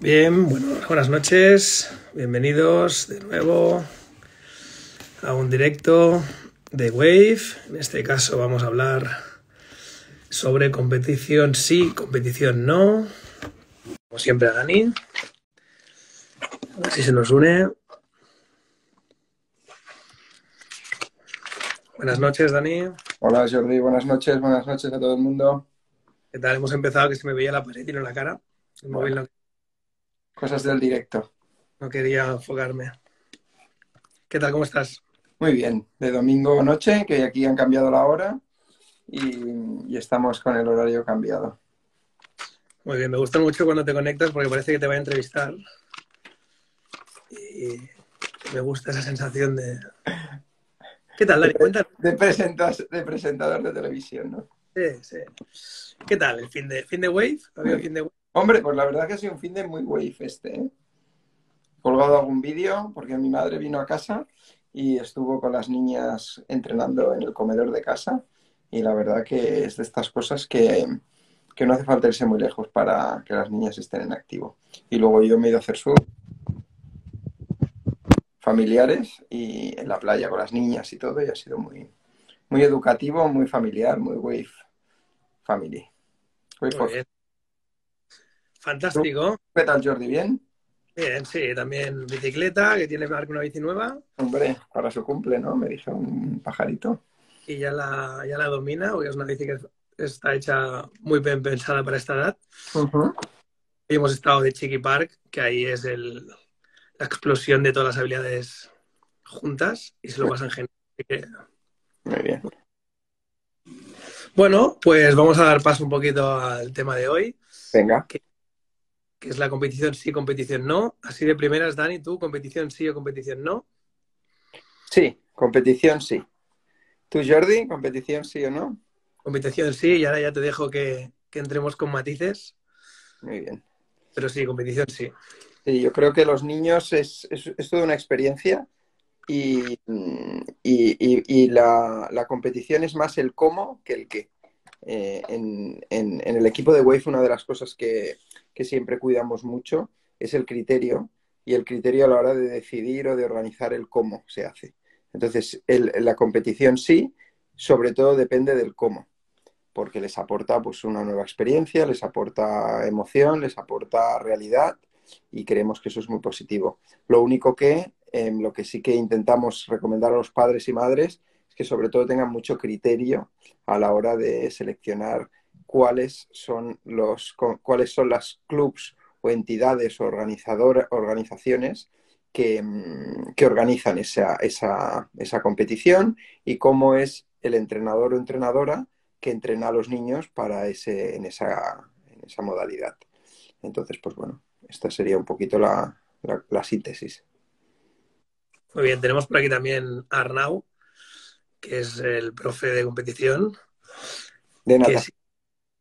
Bien, bueno, buenas noches, bienvenidos de nuevo a un directo de Wave. En este caso vamos a hablar sobre competición sí, competición no. Como siempre a Dani, a ver si se nos une. Buenas noches, Dani. Hola Jordi, buenas noches a todo el mundo. ¿Qué tal? Hemos empezado que se me veía la pared y no la cara. El móvil Bueno, no, cosas del directo. no quería enfocarme. ¿Qué tal? ¿Cómo estás? Muy bien, de domingo noche, que aquí han cambiado la hora y estamos con el horario cambiado. Muy bien, me gusta mucho cuando te conectas porque parece que te va a entrevistar y me gusta esa sensación de... ¿Qué tal, De, Dani? pre- Cuéntanos. de presentador de televisión, ¿no? Sí, sí. ¿Qué tal? ¿El fin de Wave? ¿Ha Muy habido bien. fin de Wave? Hombre, pues la verdad que ha sido un fin de muy wave este, ¿eh? He colgado algún vídeo porque mi madre vino a casa y estuvo con las niñas entrenando en el comedor de casa y la verdad que es de estas cosas que no hace falta irse muy lejos para que las niñas estén en activo. Y luego yo me he ido a hacer surf familiares y en la playa con las niñas y todo y ha sido muy, muy educativo, muy familiar, muy wave family. Wave Muy for- bien. ¿Tú? Fantástico. ¿Qué tal, Jordi? ¿Bien? Bien, sí, también bicicleta, que tiene Marc una bici nueva Hombre, para su cumple, ¿no? Me dijo un pajarito. y ya la domina, porque es una bici que está hecha muy bien pensada para esta edad. Ujú. Y hemos estado de Chiqui Park, que ahí es la explosión de todas las habilidades juntas y se lo pasan genial. Así que, Muy bien. bueno, pues vamos a dar paso un poquito al tema de hoy, Venga. que, que es la competición sí, competición no. Así de primeras, Dani, tú, competición sí o competición no. Sí, competición sí. ¿Tú, Jordi, competición sí o no? Competición sí, y ahora ya te dejo que entremos con matices, Muy bien. pero sí, competición sí. Sí, yo creo que los niños es toda una experiencia y la competición es más el cómo que el qué. En el equipo de Wave una de las cosas que siempre cuidamos mucho es el criterio y el criterio a la hora de decidir o de organizar el cómo se hace. Entonces, la competición sí, sobre todo depende del cómo, porque les aporta pues una nueva experiencia, les aporta emoción, les aporta realidad y creemos que eso es muy positivo. Lo único que, lo que sí que intentamos recomendar a los padres y madres es que sobre todo tengan mucho criterio a la hora de seleccionar cuáles son las clubs o entidades o organizaciones que organizan esa competición y cómo es el entrenador o entrenadora que entrena a los niños en esa modalidad. Entonces, pues bueno, esta sería un poquito la síntesis. Muy bien, tenemos por aquí también a Arnau, que es el profe de competición, De que natación. si,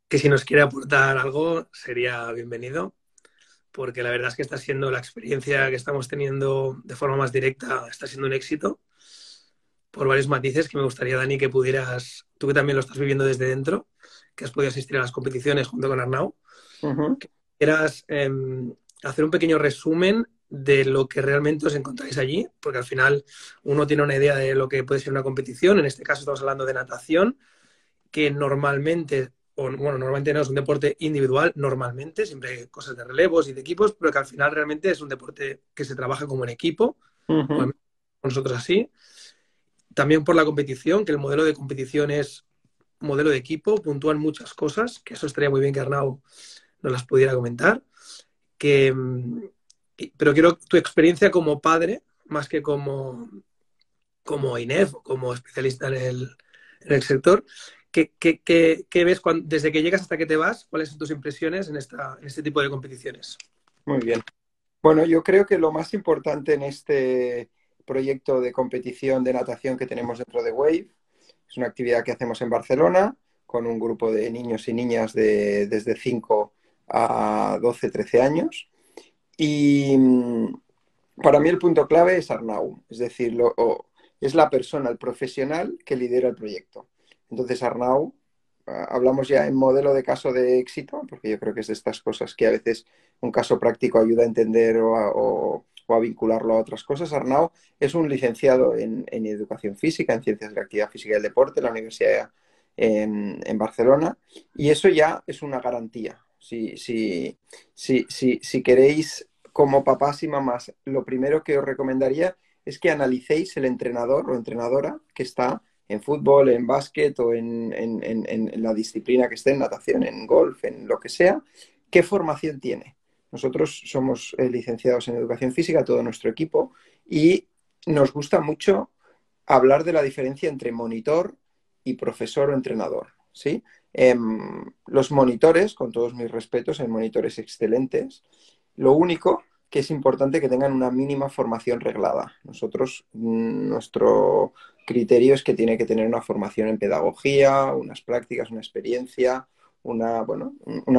que si nos quiere aportar algo sería bienvenido, porque la verdad es que está siendo la experiencia que estamos teniendo de forma más directa, está siendo un éxito por varios matices que me gustaría, Dani, que pudieras, tú que también lo estás viviendo desde dentro, que has podido asistir a las competiciones junto con Arnau, Uh-huh. quieras hacer un pequeño resumen de lo que realmente os encontráis allí, porque al final uno tiene una idea de lo que puede ser una competición, en este caso estamos hablando de natación, que normalmente, o bueno, normalmente no es un deporte individual, normalmente, siempre hay cosas de relevos y de equipos, pero que al final realmente es un deporte que se trabaja como en equipo, o al Uh-huh. menos nosotros así. También por la competición, que el modelo de competición es modelo de equipo, puntúan muchas cosas, que eso estaría muy bien que Arnau nos las pudiera comentar. Que, pero quiero tu experiencia como padre, más que como INEF, como especialista en el sector. ¿Qué ves desde que llegas hasta que te vas? ¿Cuáles son tus impresiones en este tipo de competiciones? Muy bien. Bueno, yo creo que lo más importante en este proyecto de competición de natación que tenemos dentro de Wave es una actividad que hacemos en Barcelona con un grupo de niños y niñas desde 5 a 12, 13 años. Y para mí el punto clave es Arnau, es decir, es la persona, el profesional que lidera el proyecto. Entonces Arnau hablamos ya en modelo de caso de éxito, porque yo creo que es de estas cosas que a veces un caso práctico ayuda a entender o a vincularlo a otras cosas. Arnau es un licenciado en educación física, en ciencias de la actividad física y el deporte en la Universidad en Barcelona, y eso ya es una garantía. Si queréis, como papás y mamás, lo primero que os recomendaría es que analicéis el entrenador o entrenadora que está en fútbol, en básquet o en la disciplina que esté, en natación, en golf, en lo que sea, qué formación tiene. Nosotros somos licenciados en educación física, todo nuestro equipo, y nos gusta mucho hablar de la diferencia entre monitor y profesor o entrenador, ¿sí? Los monitores, con todos mis respetos, hay monitores excelentes. Lo único que es importante que tengan una mínima formación reglada. Nosotros, nuestro criterio es que tiene que tener una formación en pedagogía, unas prácticas, una experiencia, una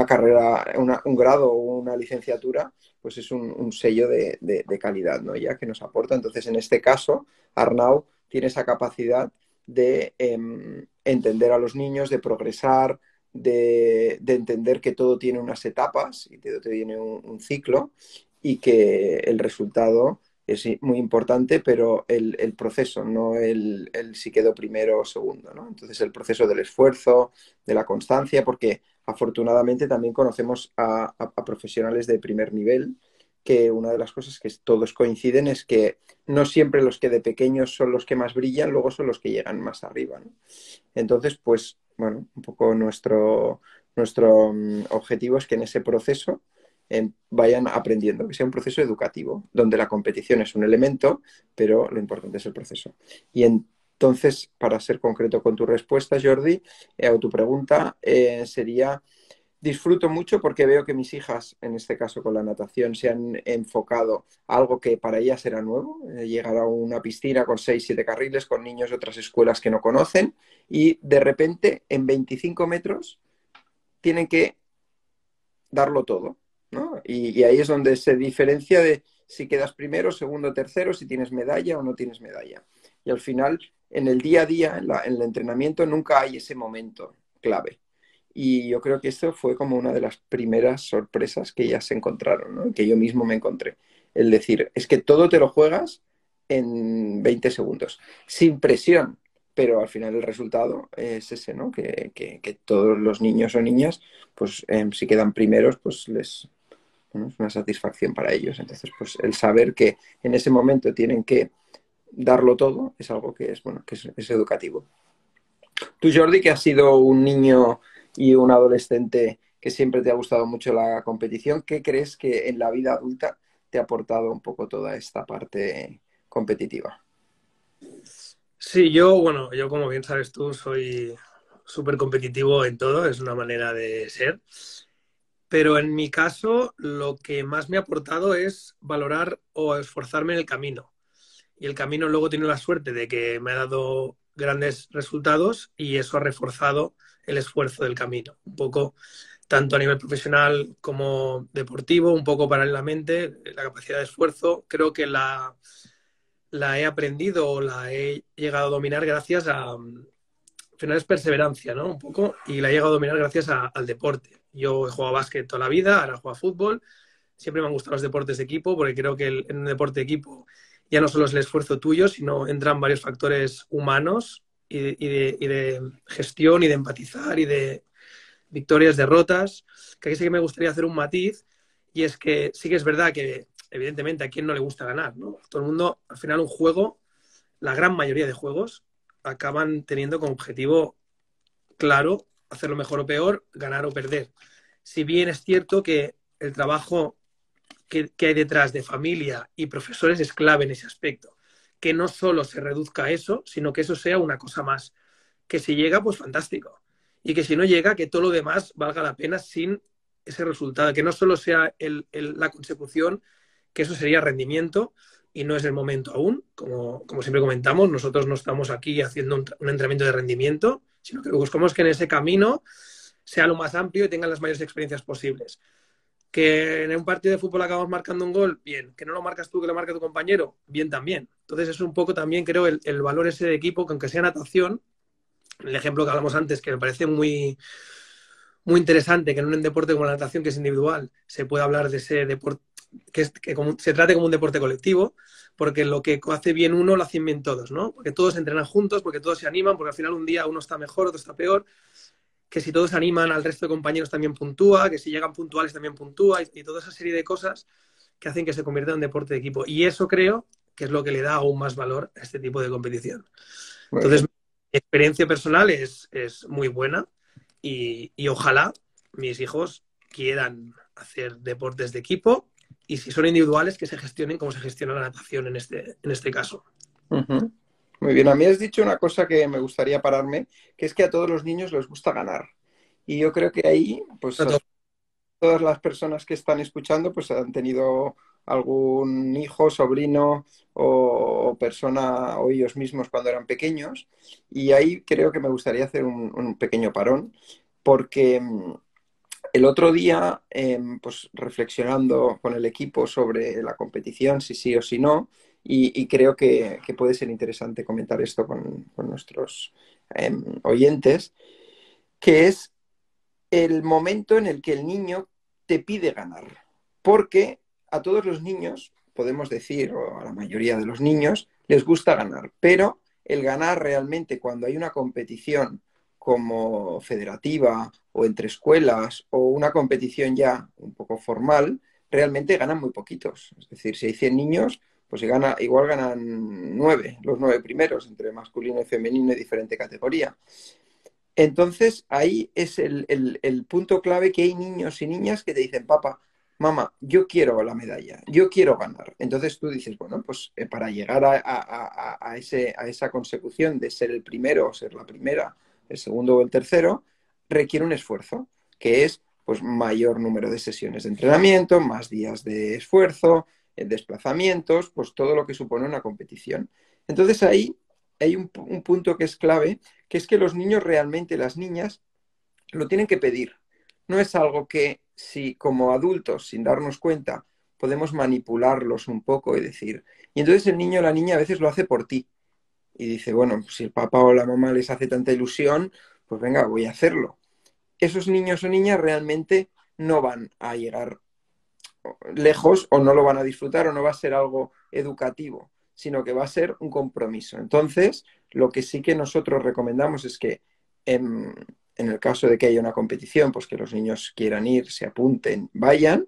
carrera, un grado o una licenciatura, pues es un sello de calidad, ¿no? Ya que nos aporta. Entonces, en este caso, Arnau tiene esa capacidad de entender a los niños, de progresar, de entender que todo tiene unas etapas y todo tiene un ciclo y que el resultado es muy importante, pero el proceso, no el si quedó primero o segundo, ¿no? Entonces el proceso del esfuerzo, de la constancia, porque afortunadamente también conocemos a profesionales de primer nivel, que una de las cosas que todos coinciden es que no siempre los que de pequeños son los que más brillan, luego son los que llegan más arriba, ¿no? Entonces, pues, bueno, un poco nuestro objetivo es que en ese proceso vayan aprendiendo, que sea un proceso educativo, donde la competición es un elemento, pero lo importante es el proceso. Y entonces, para ser concreto con tu respuesta, Jordi, o tu pregunta, sería, disfruto mucho porque veo que mis hijas, en este caso con la natación, se han enfocado a algo que para ellas era nuevo, llegar a una piscina con 6 7 carriles, con niños de otras escuelas que no conocen, y de repente, en 25 metros, tienen que darlo todo, ¿no? Y ahí es donde se diferencia de si quedas primero, segundo, tercero, si tienes medalla o no tienes medalla. Y al final, en el día a día, en el entrenamiento, nunca hay ese momento clave. Y yo creo que esto fue como una de las primeras sorpresas que ellas se encontraron, ¿no? Que yo mismo me encontré. El decir, es que todo te lo juegas en 20 segundos, sin presión, pero al final el resultado es ese, ¿no? Que todos los niños o niñas, pues si quedan primeros, pues bueno, es una satisfacción para ellos. Entonces, pues el saber que en ese momento tienen que darlo todo es algo que es, bueno, que es educativo. Tú, Jordi, que has sido un niño y un adolescente que siempre te ha gustado mucho la competición, ¿qué crees que en la vida adulta te ha aportado un poco toda esta parte competitiva? Sí, yo como bien sabes tú, soy súper competitivo en todo, es una manera de ser. Pero en mi caso, lo que más me ha aportado es valorar o esforzarme en el camino. Y el camino luego tiene la suerte de que me ha dado grandes resultados y eso ha reforzado el esfuerzo del camino. Un poco, tanto a nivel profesional como deportivo, un poco paralelamente, la capacidad de esfuerzo, creo que la he aprendido o la he llegado a dominar gracias al final es perseverancia, ¿no? Un poco, y la he llegado a dominar gracias al deporte. Yo he jugado básquet toda la vida, ahora juego a fútbol. Siempre me han gustado los deportes de equipo porque creo que en un deporte de equipo ya no solo es el esfuerzo tuyo, sino entran varios factores humanos y de gestión y de empatizar y de victorias, derrotas. Que aquí sí que me gustaría hacer un matiz y es que sí que es verdad que evidentemente a quién no le gusta ganar, ¿no? Todo el mundo, al final un juego, la gran mayoría de juegos acaban teniendo como objetivo claro hacerlo mejor o peor, ganar o perder. Si bien es cierto que el trabajo que hay detrás de familia y profesores es clave en ese aspecto. Que no solo se reduzca a eso, sino que eso sea una cosa más. Que si llega, pues fantástico. Y que si no llega, que todo lo demás valga la pena sin ese resultado. Que no solo sea la consecución, que eso sería rendimiento y no es el momento aún. Como siempre comentamos, nosotros no estamos aquí haciendo un entrenamiento de rendimiento, sino que buscamos que en ese camino sea lo más amplio y tengan las mayores experiencias posibles. Que en un partido de fútbol acabamos marcando un gol, bien. Que no lo marcas tú, que lo marca tu compañero, bien también. Entonces es un poco también, creo, el valor ese de equipo, que aunque sea natación, el ejemplo que hablamos antes, que me parece muy interesante, que en un deporte como la natación, que es individual, se pueda hablar de ese deporte, se trate como un deporte colectivo, porque lo que hace bien uno lo hacen bien todos, ¿no? Porque todos entrenan juntos, porque todos se animan, porque al final un día uno está mejor, otro está peor, que si todos animan al resto de compañeros también puntúa, que si llegan puntuales también puntúa, y toda esa serie de cosas que hacen que se convierta en un deporte de equipo. Y eso creo que es lo que le da aún más valor a este tipo de competición. Muy Entonces, bien. mi experiencia personal es muy buena y ojalá mis hijos quieran hacer deportes de equipo y si son individuales que se gestionen como se gestiona la natación en este caso. Ujú. Muy bien, a mí has dicho una cosa que me gustaría pararme, que es que a todos los niños les gusta ganar. Y yo creo que ahí, pues todas las personas que están escuchando, pues han tenido algún hijo, sobrino o persona o ellos mismos cuando eran pequeños. Y ahí creo que me gustaría hacer un pequeño parón, porque el otro día, pues reflexionando con el equipo sobre la competición, si sí o si no, y creo que puede ser interesante comentar esto con nuestros oyentes, que es el momento en el que el niño te pide ganar. Porque a todos los niños, podemos decir, o a la mayoría de los niños, les gusta ganar, pero el ganar realmente cuando hay una competición como federativa o entre escuelas o una competición ya un poco formal, realmente ganan muy poquitos. Es decir, si hay 100 niños, pues igual ganan 9, los 9 primeros, entre masculino y femenino y diferente categoría. Entonces, ahí es el punto clave, que hay niños y niñas que te dicen, papá, mamá, yo quiero la medalla, yo quiero ganar. Entonces tú dices, bueno, pues para llegar a esa consecución de ser el primero o ser la primera, el segundo o el tercero, requiere un esfuerzo, que es pues mayor número de sesiones de entrenamiento, más días de esfuerzo, desplazamientos, pues todo lo que supone una competición. Entonces ahí hay un punto que es clave, que es que los niños realmente, las niñas, lo tienen que pedir. No es algo que si como adultos, sin darnos cuenta, podemos manipularlos un poco y decir, y entonces el niño o la niña a veces lo hace por ti. Y dice, bueno, si el papá o la mamá les hace tanta ilusión, pues venga, voy a hacerlo. Esos niños o niñas realmente no van a llegar lejos o no lo van a disfrutar o no va a ser algo educativo, sino que va a ser un compromiso. Entonces, lo que sí que nosotros recomendamos es que en el caso de que haya una competición, pues que los niños quieran ir, se apunten, vayan,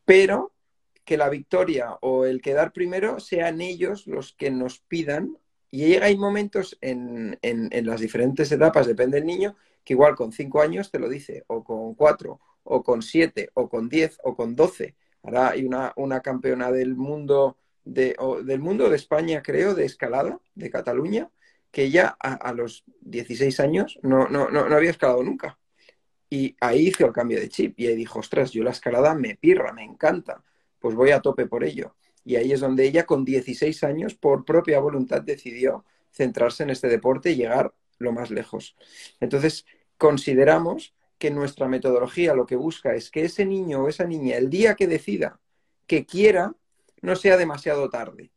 pero que la victoria o el quedar primero sean ellos los que nos pidan. Y hay momentos en las diferentes etapas, depende del niño, que igual con 5 años te lo dice, o con 4, o con 7, o con 10, o con 12. Ahora hay una campeona del mundo del mundo de España, creo, de escalada, de Cataluña, que ya a los 16 años no había escalado nunca. Y ahí hizo el cambio de chip y ahí dijo, ostras, yo la escalada me pirra, me encanta, pues voy a tope por ello. Y ahí es donde ella con 16 años, por propia voluntad, decidió centrarse en este deporte y llegar lo más lejos. Entonces, consideramos que nuestra metodología lo que busca es que ese niño o esa niña, el día que decida que quiera, no sea demasiado tarde.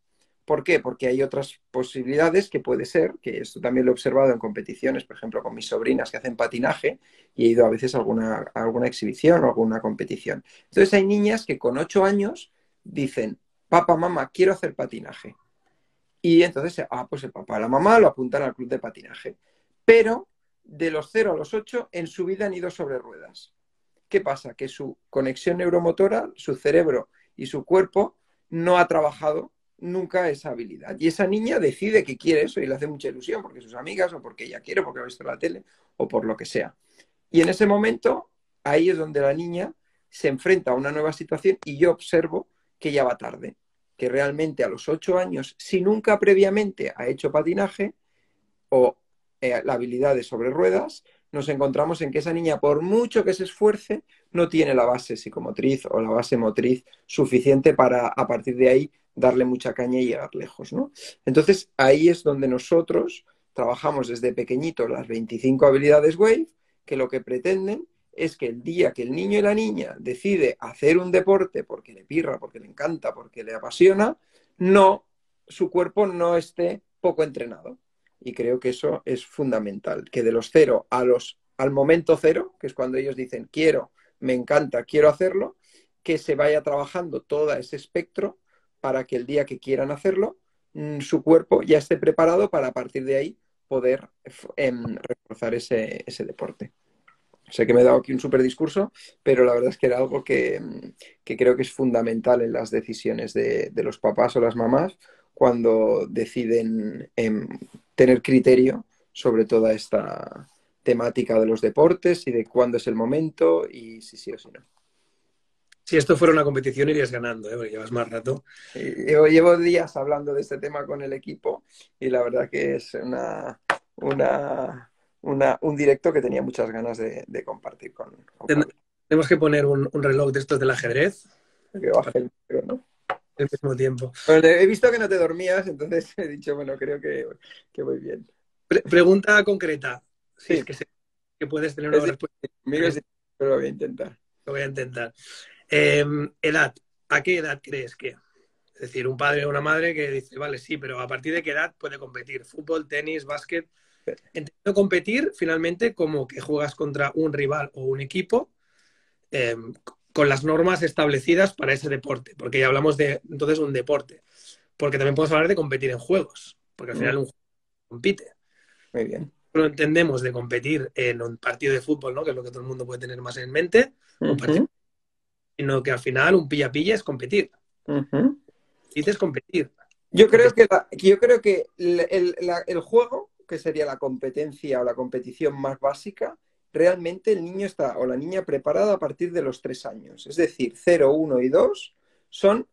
¿Por qué? Porque hay otras posibilidades que puede ser, que esto también lo he observado en competiciones, por ejemplo, con mis sobrinas que hacen patinaje, y he ido a veces a alguna exhibición o alguna competición. Entonces hay niñas que con 8 años dicen, papá, mamá, quiero hacer patinaje. Y entonces, pues el papá o la mamá lo apuntan al club de patinaje. Pero de los 0 a los 8 en su vida han ido sobre ruedas. ¿Qué pasa? Que su conexión neuromotora, su cerebro y su cuerpo no ha trabajado nunca esa habilidad. Y esa niña decide que quiere eso y le hace mucha ilusión porque sus amigas o porque ella quiere, porque ha visto la tele o por lo que sea. Y en ese momento, ahí es donde la niña se enfrenta a una nueva situación y yo observo que ya va tarde, que realmente a los 8 años, si nunca previamente ha hecho patinaje o la habilidad de sobre ruedas, nos encontramos en que esa niña, por mucho que se esfuerce, no tiene la base psicomotriz o la base motriz suficiente para a partir de ahí darle mucha caña y llegar lejos, ¿no? Entonces ahí es donde nosotros trabajamos desde pequeñito las 25 habilidades WAVE, que lo que pretenden es que el día que el niño y la niña decide hacer un deporte porque le pirra, porque le encanta, porque le apasiona, no, su cuerpo no esté poco entrenado. Y creo que eso es fundamental, que de los cero al momento cero, que es cuando ellos dicen quiero, me encanta, quiero hacerlo, que se vaya trabajando todo ese espectro para que el día que quieran hacerlo, su cuerpo ya esté preparado para a partir de ahí poder reforzar ese deporte. Sé que me he dado aquí un súper discurso, pero la verdad es que era algo que creo que es fundamental en las decisiones de los papás o las mamás cuando deciden tener criterio sobre toda esta temática de los deportes y de cuándo es el momento y si sí o si no. Si esto fuera una competición irías ganando, ¿eh? Porque llevas más rato. Sí, llevo días hablando de este tema con el equipo y la verdad que es un directo que tenía muchas ganas de compartir con Javier. Tenemos que poner un reloj de estos del ajedrez Que baje el micro, ¿no? al mismo tiempo. Bueno, he visto que no te dormías, entonces he dicho, bueno, creo que voy bien. Pregunta concreta. Si es Sí, que sé que puedes tener es una difícil, respuesta, conmigo es difícil, pero lo voy a intentar. lo voy a intentar. Edad. ¿A qué edad crees que? Es decir, un padre o una madre que dice, vale, sí, pero ¿a partir de qué edad puede competir? Fútbol, tenis, básquet. Entiendo competir finalmente como que juegas contra un rival o un equipo eh, con las normas establecidas para ese deporte, porque ya hablamos de entonces un deporte, porque también podemos hablar de competir en juegos, porque al final un juego compite. Muy bien. Lo entendemos de competir en un partido de fútbol, ¿no? Que es lo que todo el mundo puede tener más en mente, un partido, Ujú, sino que al final un pilla-pilla es competir. ujú. Dices competir. Yo Competir. creo que el juego, que sería la competencia o la competición más básica, realmente el niño está o la niña preparada a partir de los 3 años. Es decir, 0, 1 y 2 son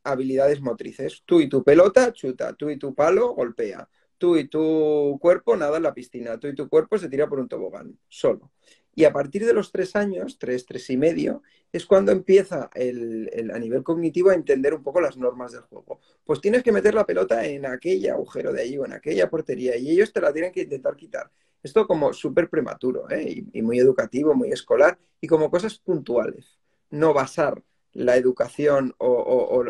habilidades motrices. Tú y tu pelota, chuta. Tú y tu palo, golpea. Tú y tu cuerpo nada en la piscina. Tú y tu cuerpo se tira por un tobogán, solo. Y a partir de los 3 años, 3, 3 y medio, es cuando empieza a nivel cognitivo a entender un poco las normas del juego. Pues tienes que meter la pelota en aquel agujero de allí o en aquella portería y ellos te la tienen que intentar quitar. Esto como súper prematuro, ¿eh? Y muy educativo, muy escolar y como cosas puntuales. No basar la educación o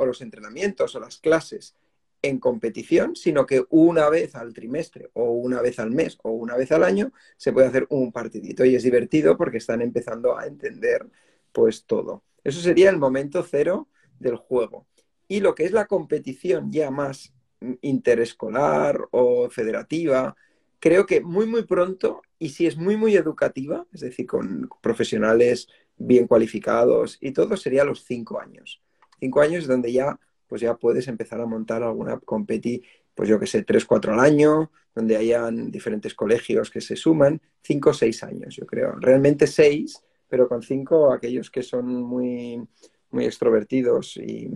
los entrenamientos o las clases en competición, sino que una vez al trimestre o una vez al mes o una vez al año se puede hacer un partidito y es divertido porque están empezando a entender pues todo. Eso sería el momento cero del juego. Y lo que es la competición ya más interescolar o federativa, creo que muy muy pronto y si es muy muy educativa, es decir, con profesionales bien cualificados y todo sería a los 5 años. 5 años donde ya, pues ya puedes empezar a montar alguna competi, pues yo que sé, 3, 4 al año, donde hayan diferentes colegios que se suman, 5 o 6 años, yo creo. Realmente 6, pero con 5 aquellos que son muy, muy extrovertidos y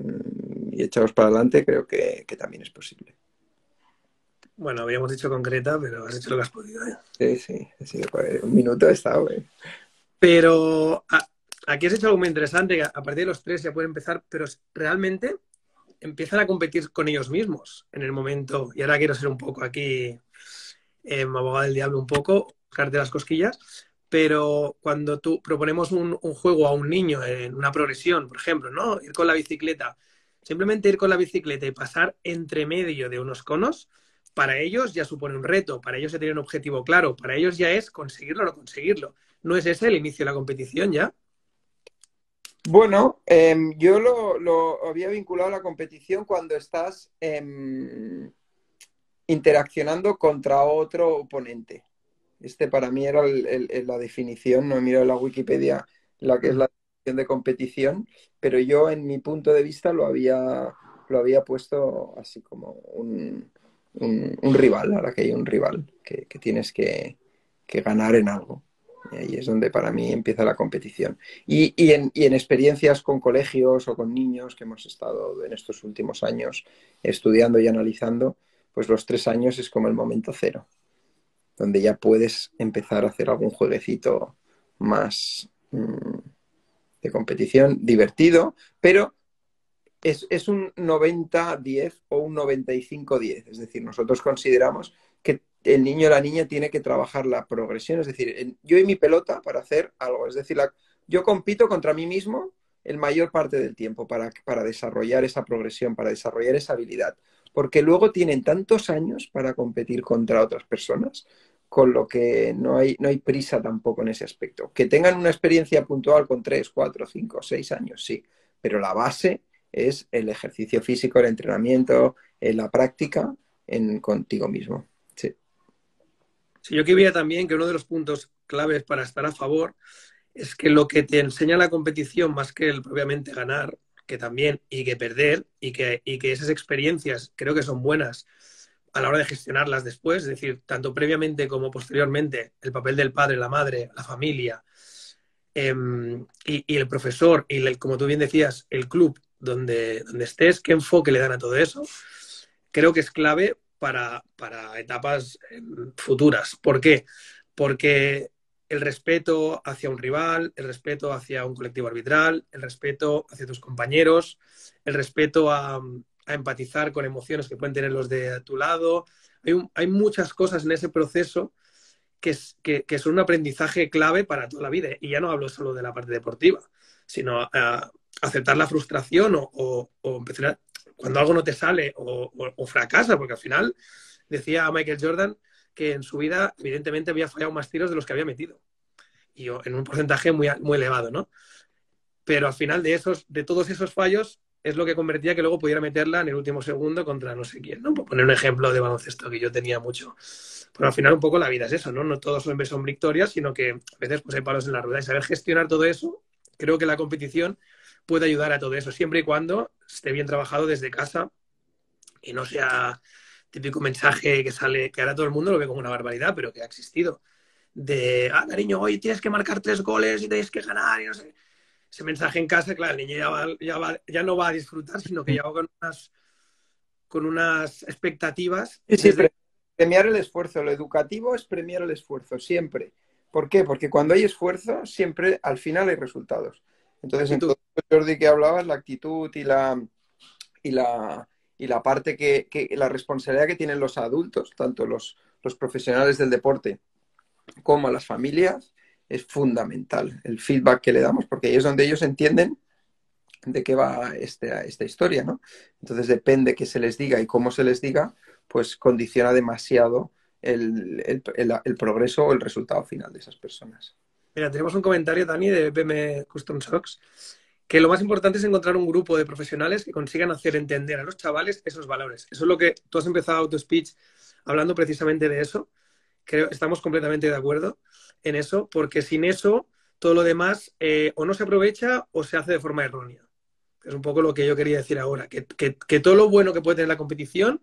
echados para adelante, creo que también es posible. Bueno, habíamos dicho concreta, pero has hecho lo que has podido, ¿eh? Sí, sí, ha sido, un minuto ha estado, ¿eh? Pero aquí has hecho algo muy interesante, que a partir de los 3 ya pueden empezar, pero realmente empiezan a competir con ellos mismos en el momento, y ahora quiero ser un poco aquí abogado del diablo un poco, buscarte las cosquillas, pero cuando tú proponemos un juego a un niño en una progresión, por ejemplo, ¿no? Ir con la bicicleta, simplemente ir con la bicicleta y pasar entre medio de unos conos, para ellos ya supone un reto, para ellos ya tiene un objetivo claro, para ellos ya es conseguirlo o no conseguirlo. ¿No es ese el inicio de la competición ya? Bueno, yo lo había vinculado a la competición cuando estás interaccionando contra otro oponente. Este para mí era la definición, no he mirado en la Wikipedia la que es la definición de competición, pero yo en mi punto de vista lo había puesto así como un rival, ahora que hay un rival que tienes que ganar en algo. Y ahí es donde para mí empieza la competición. Y en experiencias con colegios o con niños que hemos estado en estos últimos años estudiando y analizando, pues los 3 años es como el momento cero, donde ya puedes empezar a hacer algún jueguecito más de competición divertido, pero es un 90-10 o un 95-10. Es decir, nosotros consideramos que el niño o la niña tiene que trabajar la progresión. Es decir, yo y mi pelota para hacer algo. Es decir, yo compito contra mí mismo el mayor parte del tiempo para desarrollar esa progresión, para desarrollar esa habilidad. porque luego tienen tantos años para competir contra otras personas, con lo que no hay prisa tampoco en ese aspecto. Que tengan una experiencia puntual con 3, 4, 5, 6 años, sí, pero la base es el ejercicio físico, el entrenamiento, la práctica contigo mismo. Sí. Sí, yo quería también que uno de los puntos claves para estar a favor es que lo que te enseña la competición, más que el propiamente ganar, que también, y que perder, y que esas experiencias creo que son buenas a la hora de gestionarlas después, es decir, tanto previamente como posteriormente, el papel del padre, la madre, la familia, y el profesor, y como tú bien decías, el club donde estés, qué enfoque le dan a todo eso, creo que es clave para etapas futuras. ¿Por qué? Porque el respeto hacia un rival, el respeto hacia un colectivo arbitral, el respeto hacia tus compañeros, el respeto a empatizar con emociones que pueden tener los de tu lado. Hay muchas cosas en ese proceso que son un aprendizaje clave para toda la vida. Y ya no hablo solo de la parte deportiva, sino aceptar la frustración o empezar cuando algo no te sale o fracasa, porque al final decía Michael Jordan que en su vida evidentemente había fallado más tiros de los que había metido. Y en un porcentaje muy elevado, ¿no? Pero al final de todos esos fallos es lo que convertía que luego pudiera meterla en el último segundo contra no sé quién, ¿no? Por poner un ejemplo de baloncesto que yo tenía mucho. Pero al final un poco la vida es eso, ¿no? No todos son victorias, sino que a veces pues hay palos en la rueda y saber gestionar todo eso, creo que la competición puede ayudar a todo eso, siempre y cuando esté bien trabajado desde casa y no sea típico mensaje que sale, que ahora todo el mundo lo ve como una barbaridad, pero que ha existido. Cariño, hoy tienes que marcar 3 goles y tienes que ganar y no sé. Ese mensaje en casa, claro, el niño ya no va a disfrutar, sino que ya va con unas expectativas Sí, sí, desde... premiar el esfuerzo. Lo educativo es premiar el esfuerzo, siempre. ¿Por qué? Porque cuando hay esfuerzo, siempre al final hay resultados. Entonces, en actitud. todo esto, Jordi, que hablabas, la actitud y la, y la parte la responsabilidad que tienen los adultos, tanto los profesionales del deporte como las familias, es fundamental. El feedback que le damos, porque ahí es donde ellos entienden de qué va esta historia, ¿no? Entonces depende que se les diga y cómo se les diga, pues condiciona demasiado el progreso o el resultado final de esas personas. Mira, tenemos un comentario, Dani, de BM Custom Socks, que lo más importante es encontrar un grupo de profesionales que consigan hacer entender a los chavales esos valores. Eso es lo que tú has empezado tu speech hablando precisamente de eso. Creo estamos completamente de acuerdo en eso, porque sin eso todo lo demás o no se aprovecha o se hace de forma errónea. Es un poco lo que yo quería decir ahora, que todo lo bueno que puede tener la competición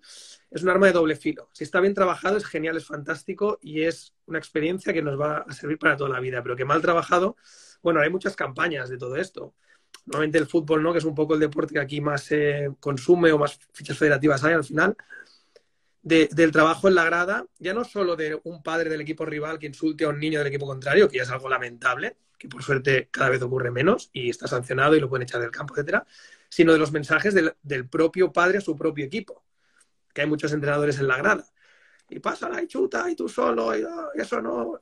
es un arma de doble filo. Si está bien trabajado es genial, es fantástico y es una experiencia que nos va a servir para toda la vida, pero que mal trabajado, bueno, hay muchas campañas de todo esto. Normalmente el fútbol, ¿no? Que es un poco el deporte que aquí más se consume o más fichas federativas hay al final, del trabajo en la grada, ya no solo de un padre del equipo rival que insulte a un niño del equipo contrario, que ya es algo lamentable, que por suerte cada vez ocurre menos y está sancionado y lo pueden echar del campo, etcétera, sino de los mensajes del propio padre a su propio equipo, que hay muchos entrenadores en la grada. Y pásala y chuta y tú solo, y eso no.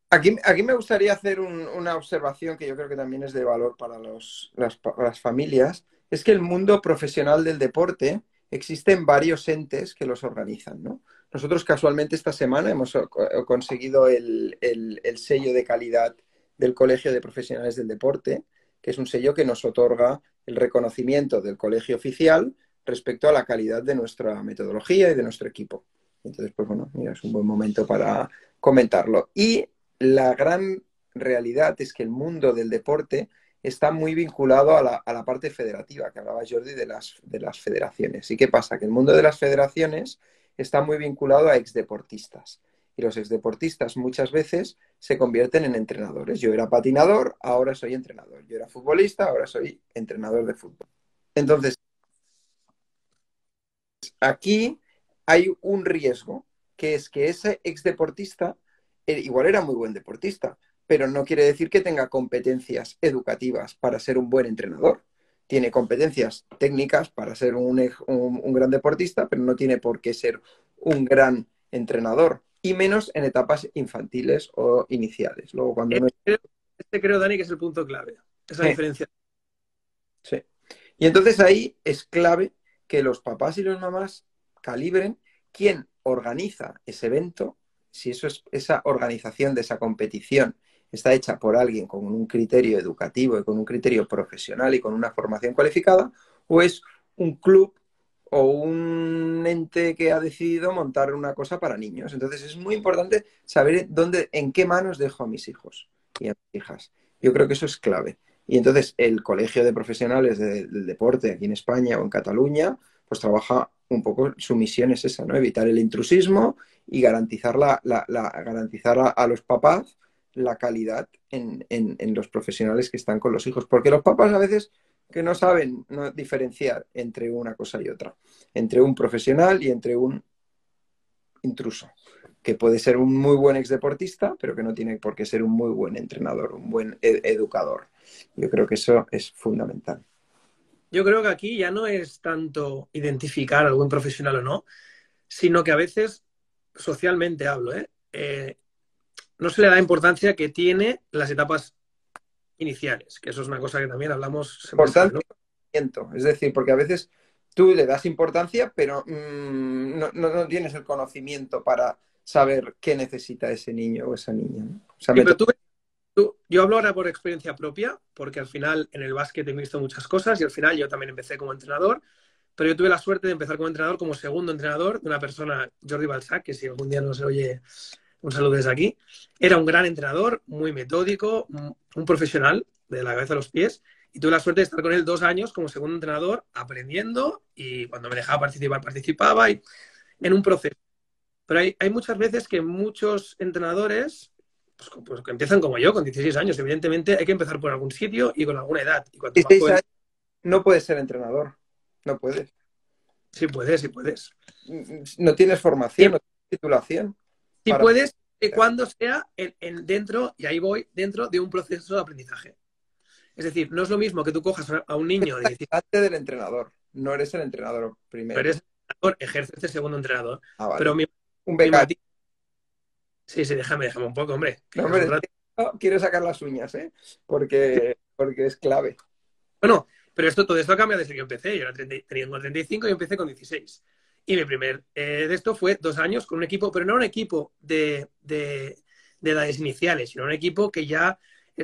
Aquí me gustaría hacer una observación que yo creo que también es de valor para las familias. Es que el mundo profesional del deporte existen varios entes que los organizan, ¿no? Nosotros casualmente esta semana hemos conseguido el sello de calidad del Colegio de Profesionales del Deporte, que es un sello que nos otorga el reconocimiento del colegio oficial respecto a la calidad de nuestra metodología y de nuestro equipo. Entonces, pues bueno, mira, es un buen momento para comentarlo. Y la gran realidad es que el mundo del deporte está muy vinculado a la parte federativa, que hablaba Jordi de las federaciones. ¿Y qué pasa? Que el mundo de las federaciones está muy vinculado a exdeportistas. Y los exdeportistas muchas veces se convierten en entrenadores. Yo era patinador, ahora soy entrenador. Yo era futbolista, ahora soy entrenador de fútbol. Entonces, aquí hay un riesgo, que es que ese exdeportista igual era muy buen deportista, pero no quiere decir que tenga competencias educativas para ser un buen entrenador. Tiene competencias técnicas para ser un gran deportista, pero no tiene por qué ser un gran entrenador, y menos en etapas infantiles o iniciales. Luego, cuando uno... Creo, Dani, que es el punto clave, esa diferencia. Sí. Y entonces ahí es clave que los papás y las mamás calibren quién organiza ese evento, si eso es, esa organización de esa competición está hecha por alguien con un criterio educativo y con un criterio profesional y con una formación cualificada, o es un club o un ente que ha decidido montar una cosa para niños. Entonces es muy importante saber en qué manos dejo a mis hijos y a mis hijas. Yo creo que eso es clave. Y entonces el Colegio de Profesionales del Deporte aquí en España o en Cataluña, pues trabaja un poco, su misión es esa, ¿no? Evitar el intrusismo y garantizar, garantizar a los papás la calidad en los profesionales que están con los hijos. Porque los papás a veces que no saben no diferenciar entre una cosa y otra, entre un profesional y entre un intruso, que puede ser un muy buen exdeportista, pero que no tiene por qué ser un muy buen entrenador, un buen educador. Yo creo que eso es fundamental. Yo creo que aquí ya no es tanto identificar a algún profesional o no, sino que a veces, socialmente hablo, no se le da la importancia que tiene las etapas iniciales, que eso es una cosa que también hablamos semestral, ¿no? Importancia, es decir, porque a veces tú le das importancia, pero no tienes el conocimiento para saber qué necesita ese niño o esa niña, ¿no? O sea, Sí, pero yo hablo ahora por experiencia propia, porque al final en el básquet he visto muchas cosas y al final yo también empecé como entrenador, pero yo tuve la suerte de empezar como entrenador, como segundo entrenador de una persona, Jordi Balzac, que si algún día no se oye, un saludo desde aquí. Era un gran entrenador, muy metódico, un profesional de la cabeza a los pies, y tuve la suerte de estar con él 2 años como segundo entrenador, aprendiendo, y cuando me dejaba participar, participaba, y en un proceso. Pero hay muchas veces que muchos entrenadores, pues que empiezan como yo, con 16 años, evidentemente hay que empezar por algún sitio y con alguna edad. Y cuanto más 16 joven, años no puedes ser entrenador, no puedes. sí puedes, sí puedes. No tienes formación, Sí, no tienes titulación sí para puedes, cuando sea dentro, y ahí voy, dentro de un proceso de aprendizaje. Es decir, no es lo mismo que tú cojas a un niño de 16 antes del entrenador, no eres el entrenador pero primero. eres entrenador, ejerces de segundo entrenador. Ah, vale. Pero Un mi becario. matiz, sí, sí, déjame un poco, hombre, que No, llevas hombre, un es rato. que no, quiero sacar las uñas, ¿eh? Porque es clave. Bueno, pero todo esto cambia desde que yo empecé. Yo tenía 35 y empecé con 16. Y mi primer de esto fue 2 años con un equipo, pero no un equipo de edades iniciales, sino un equipo que ya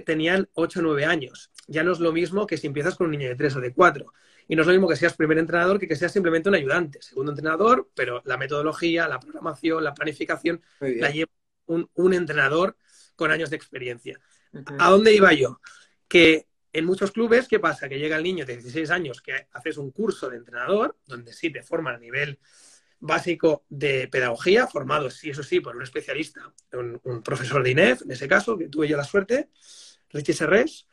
tenían 8 o 9 años. Ya no es lo mismo que si empiezas con un niño de 3 o de 4. Y no es lo mismo que seas primer entrenador que seas simplemente un ayudante. Segundo entrenador, pero la metodología, la programación, la planificación Muy la bien. lleva un entrenador con años de experiencia. Uh-huh. ¿A dónde iba yo? Que en muchos clubes, ¿qué pasa? Que llega el niño de 16 años que haces un curso de entrenador, donde sí te forman a nivel básico de pedagogía, formado, sí, eso sí, por un especialista, un profesor de INEF, en ese caso, que tuve yo la suerte, Richie Serrés.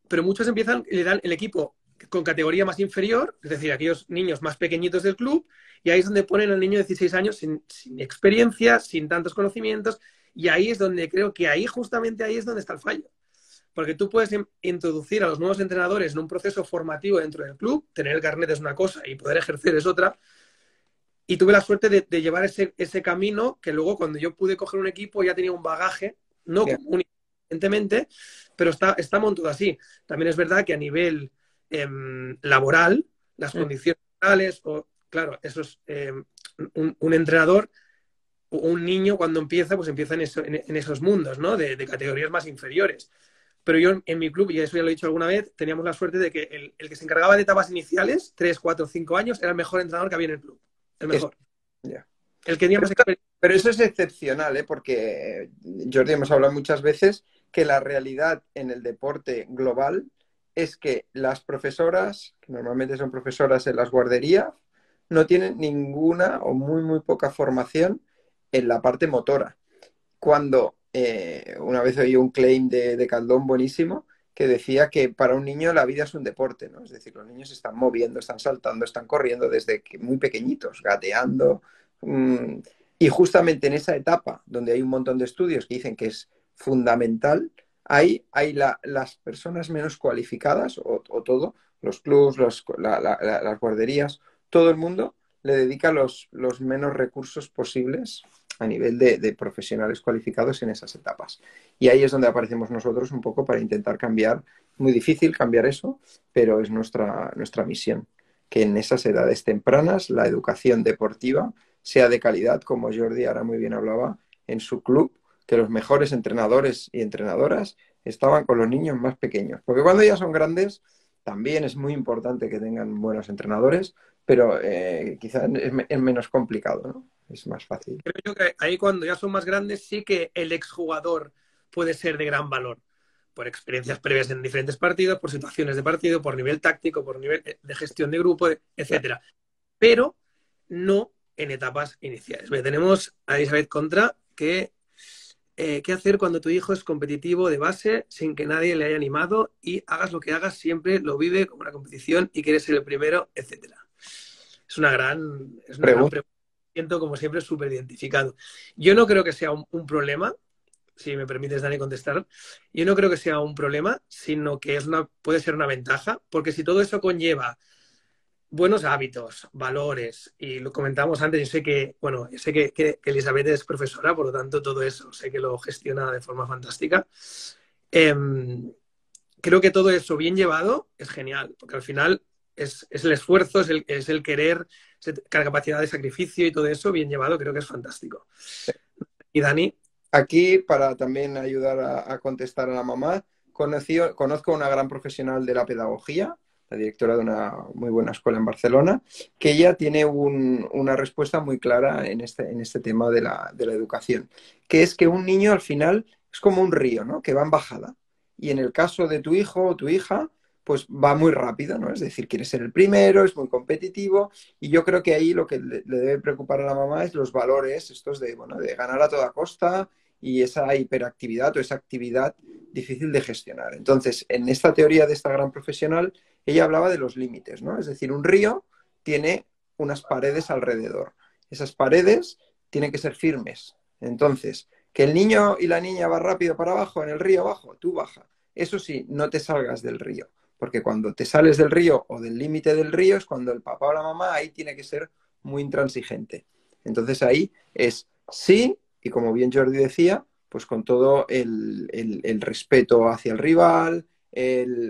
Pero muchos empiezan, le dan el equipo con categoría más inferior, es decir, aquellos niños más pequeñitos del club, y ahí es donde ponen al niño de 16 años sin experiencia, sin tantos conocimientos, y ahí es donde creo que justamente ahí es donde está el fallo. Porque tú puedes introducir a los nuevos entrenadores en un proceso formativo dentro del club, tener el carnet es una cosa y poder ejercer es otra. Y tuve la suerte de llevar ese camino que luego cuando yo pude coger un equipo ya tenía un bagaje, no Bien. común, evidentemente, pero está montado así. También es verdad que a nivel laboral, las condiciones laborales, claro, eso es un entrenador o un niño cuando empieza, pues empieza en esos mundos, ¿no? De categorías más inferiores. Pero yo en mi club, y eso ya lo he dicho alguna vez, teníamos la suerte de que el que se encargaba de etapas iniciales, 3, 4, 5 años, era el mejor entrenador que había en el club. El Es- mejor. ya. El que tenía Pero, más experiencia. pero eso es excepcional, ¿eh? Porque, Jordi, hemos hablado muchas veces que la realidad en el deporte global es que las profesoras, que normalmente son profesoras en las guarderías, no tienen ninguna o muy, muy poca formación en la parte motora. Cuando una vez oí un claim de Caldón buenísimo que decía que para un niño la vida es un deporte, ¿no? Es decir, los niños se están moviendo, están saltando, están corriendo desde muy pequeñitos, gateando. mmm, y justamente en esa etapa, donde hay un montón de estudios que dicen que es fundamental, hay las personas menos cualificadas o todo, los clubs, las guarderías, todo el mundo le dedica los menos recursos posibles a nivel de profesionales cualificados en esas etapas. Y ahí es donde aparecemos nosotros un poco para intentar cambiar muy difícil cambiar eso, pero es nuestra misión, que en esas edades tempranas la educación deportiva sea de calidad, como Jordi ahora muy bien hablaba en su club, que los mejores entrenadores y entrenadoras estaban con los niños más pequeños. Porque cuando ya son grandes, también es muy importante que tengan buenos entrenadores, pero quizás es menos complicado, ¿no? Es más fácil. Creo yo que ahí cuando ya son más grandes sí que el exjugador puede ser de gran valor por experiencias previas en diferentes partidos, por situaciones de partido, por nivel táctico, por nivel de gestión de grupo, etcétera. Pero no en etapas iniciales. Tenemos a Elizabeth Contra que qué hacer cuando tu hijo es competitivo de base sin que nadie le haya animado y hagas lo que hagas, siempre lo vive como una competición y quiere ser el primero, etcétera. Es una gran Pregunta. pregunta. Siento como siempre súper identificado. Yo no creo que sea un problema, si me permites, Dani, contestar. Yo no creo que sea un problema, sino que puede ser una ventaja, porque si todo eso conlleva buenos hábitos, valores, y lo comentamos antes, yo sé que, bueno, yo sé que Elizabeth es profesora, por lo tanto todo eso sé que lo gestiona de forma fantástica. Eh, Creo que todo eso bien llevado es genial, porque al final es el esfuerzo, es el querer, la capacidad de sacrificio y todo eso bien llevado, creo que es fantástico. Y Dani, Aquí, para también ayudar a contestar a la mamá, conozco a una gran profesional de la pedagogía, la directora de una muy buena escuela en Barcelona, que ella tiene una respuesta muy clara en este tema de la educación, que es que un niño al final es como un río, ¿no? Que va en bajada. Y en el caso de tu hijo o tu hija, pues va muy rápido, ¿no? Es decir, quiere ser el primero, es muy competitivo, y yo creo que ahí lo que le debe preocupar a la mamá es los valores estos de, bueno, de ganar a toda costa y esa hiperactividad o esa actividad difícil de gestionar. Entonces, en esta teoría de esta gran profesional, ella hablaba de los límites, ¿no? Es decir, un río tiene unas paredes alrededor. Esas paredes tienen que ser firmes. Entonces, que el niño y la niña va rápido para abajo, en el río abajo, tú baja. Eso sí, no te salgas del río, porque cuando te sales del río o del límite del río es cuando el papá o la mamá ahí tiene que ser muy intransigente. Entonces ahí es sí, y como bien Jordi decía, pues con todo el respeto hacia el rival,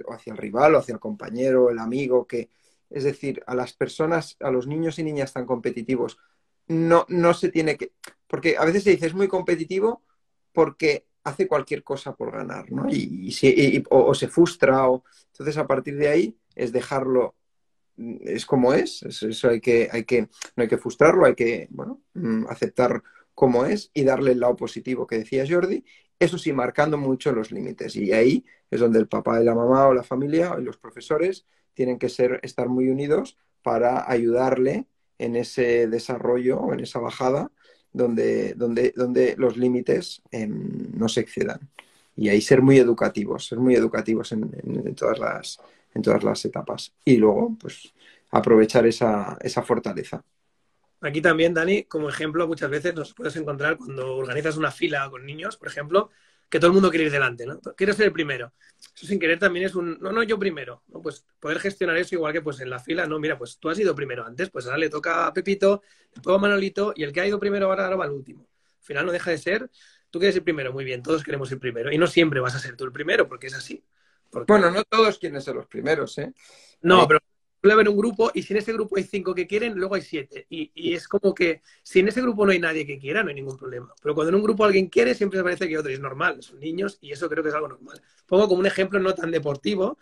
o hacia el rival, o hacia el compañero, el amigo, que es decir, a las personas, a los niños y niñas tan competitivos, no se tiene que, porque a veces se dice es muy competitivo porque hace cualquier cosa por ganar, ¿no? O se frustra, entonces a partir de ahí es dejarlo es como eso no hay que frustrarlo, hay que, bueno, aceptar como es y darle el lado positivo que decía Jordi, eso sí, marcando mucho los límites. Y ahí es donde el papá y la mamá o la familia y los profesores tienen que estar muy unidos para ayudarle en ese desarrollo o en esa bajada donde los límites no se excedan. Y ahí ser muy educativos en todas las etapas. Y luego, pues, aprovechar esa fortaleza. aquí también, Dani, como ejemplo, muchas veces nos puedes encontrar cuando organizas una fila con niños, por ejemplo, que todo el mundo quiere ir delante, ¿no? Quiero ser el primero. Eso sin querer también es no, yo primero, ¿no? Pues poder gestionar eso igual que pues en la fila, no, mira, pues tú has ido primero antes, pues ahora le toca a Pepito, después a Manolito y el que ha ido primero ahora va al último. Al final no deja de ser, tú quieres ir primero, muy bien, todos queremos ir primero y no siempre vas a ser tú el primero porque es así. Bueno, Porque no todos quieren ser los primeros, ¿eh? no, pero suele haber un grupo y si en ese grupo hay 5 que quieren, luego hay 7. Y es como que si en ese grupo no hay nadie que quiera, no hay ningún problema. Pero cuando en un grupo alguien quiere, siempre se parece que otro. Y es normal, son niños y eso creo que es algo normal. Pongo como un ejemplo no tan deportivo,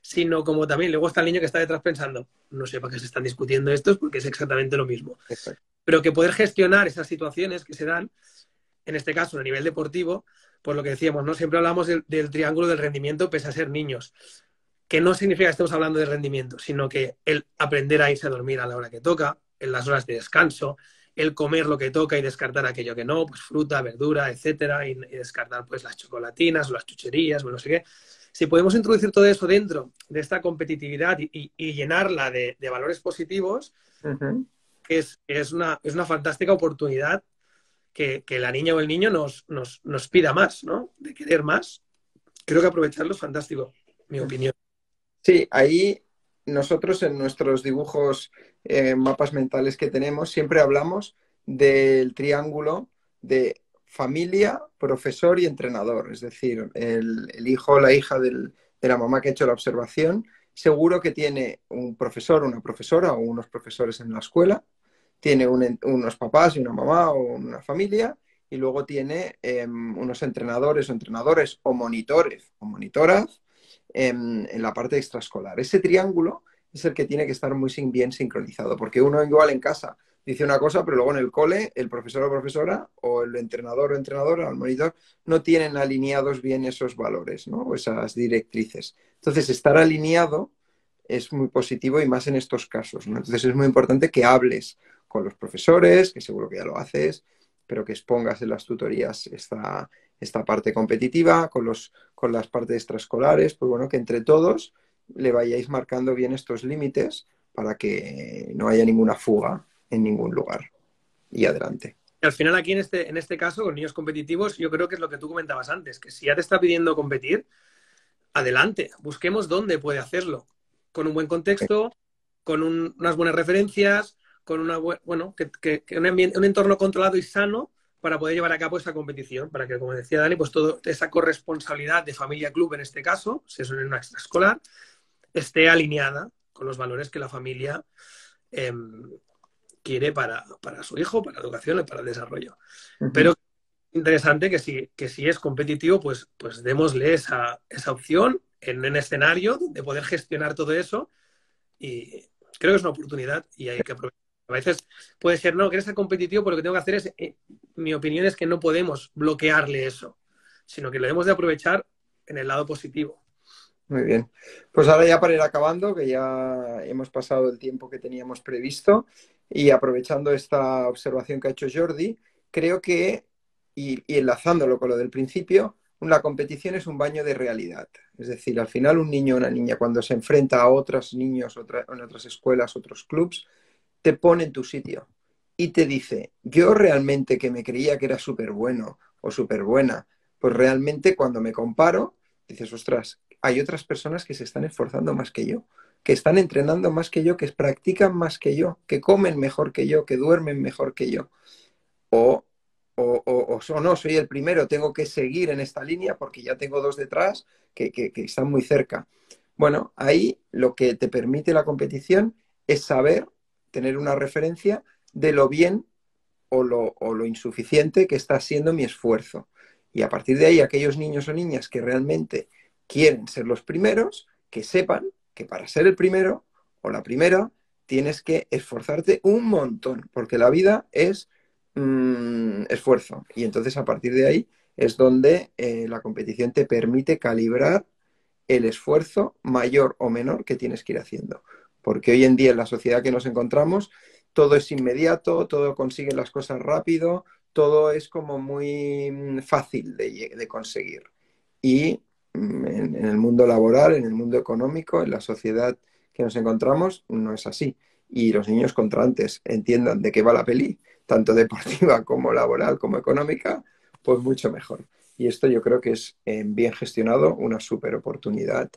sino como también luego está el niño que está detrás pensando, no sé para qué se están discutiendo estos porque es exactamente lo mismo. Exacto. Pero que poder gestionar esas situaciones que se dan, en este caso a nivel deportivo, por lo que decíamos, ¿no? Siempre hablamos del triángulo del rendimiento pese a ser niños que no significa que estemos hablando de rendimiento, sino que el aprender a irse a dormir a la hora que toca, en las horas de descanso, el comer lo que toca y descartar aquello que no, pues fruta, verdura, etcétera, y descartar pues las chocolatinas o las chucherías o no sé qué. Si podemos introducir todo eso dentro de esta competitividad y llenarla de valores positivos, Uh-huh. es una fantástica oportunidad que la niña o el niño nos pida más, ¿no? De querer más. Creo que aprovecharlo es fantástico, mi opinión. Sí, ahí nosotros en nuestros dibujos, mapas mentales que tenemos, siempre hablamos del triángulo de familia, profesor y entrenador. Es decir, el hijo o la hija de la mamá que ha hecho la observación, seguro que tiene un profesor, una profesora o unos profesores en la escuela, tiene unos papás y una mamá o una familia, y luego tiene unos entrenadores o entrenadores o monitores o monitoras en la parte extraescolar. Ese triángulo es el que tiene que estar muy bien sincronizado, porque uno igual en casa dice una cosa, pero luego en el cole el profesor o profesora o el entrenador o entrenadora o el monitor no tienen alineados bien esos valores, ¿no? O esas directrices. Entonces, estar alineado es muy positivo y más en estos casos, ¿no? Entonces, es muy importante que hables con los profesores, que seguro que ya lo haces, pero que expongas en las tutorías esta parte competitiva, con las partes extraescolares, pues bueno, que entre todos le vayáis marcando bien estos límites para que no haya ninguna fuga en ningún lugar. Y adelante. Y al final aquí en este caso, con niños competitivos, yo creo que es lo que tú comentabas antes, que si ya te está pidiendo competir, adelante, busquemos dónde puede hacerlo, con un buen contexto, con unas buenas referencias, con un entorno controlado y sano para poder llevar a cabo esa competición, para que, como decía Dani, pues toda esa corresponsabilidad de familia-club en este caso, si es en una extraescolar, esté alineada con los valores que la familia eh, quiere para su hijo, para la educación y para el desarrollo. Pero interesante que si es competitivo, pues démosle esa opción en un escenario de poder gestionar todo eso, y creo que es una oportunidad y hay que aprovechar. A veces puede ser, no, que eres competitivo, pero lo que tengo que hacer es, mi opinión es que no podemos bloquearle eso, sino que lo debemos de aprovechar en el lado positivo. Muy bien. Pues ahora ya para ir acabando, que ya hemos pasado el tiempo que teníamos previsto, y aprovechando esta observación que ha hecho Jordi, creo que, y enlazándolo con lo del principio, la competición es un baño de realidad. Es decir, al final un niño o una niña cuando se enfrenta a otros niños en otras escuelas, otros clubs, te pone en tu sitio y te dice, yo realmente que me creía que era súper bueno o súper buena, pues realmente cuando me comparo, dices, ostras, hay otras personas que se están esforzando más que yo, que están entrenando más que yo, que practican más que yo, que comen mejor que yo, que duermen mejor que yo. O, o no, soy el primero, tengo que seguir en esta línea porque ya tengo dos detrás que están muy cerca. Bueno, ahí lo que te permite la competición es saber, tener una referencia de lo bien o lo insuficiente que está siendo mi esfuerzo. Y a partir de ahí, aquellos niños o niñas que realmente quieren ser los primeros, que sepan que para ser el primero o la primera tienes que esforzarte un montón, porque la vida es esfuerzo. Y entonces a partir de ahí es donde la competición te permite calibrar el esfuerzo mayor o menor que tienes que ir haciendo. Porque hoy en día en la sociedad que nos encontramos, todo es inmediato, todo consiguen las cosas rápido, todo es como muy fácil de conseguir. Y en el mundo laboral, en el mundo económico, en la sociedad que nos encontramos, no es así. Y los niños contra antes entiendan de qué va la peli, tanto deportiva como laboral como económica, pues mucho mejor. Y esto yo creo que es bien gestionado una súper oportunidad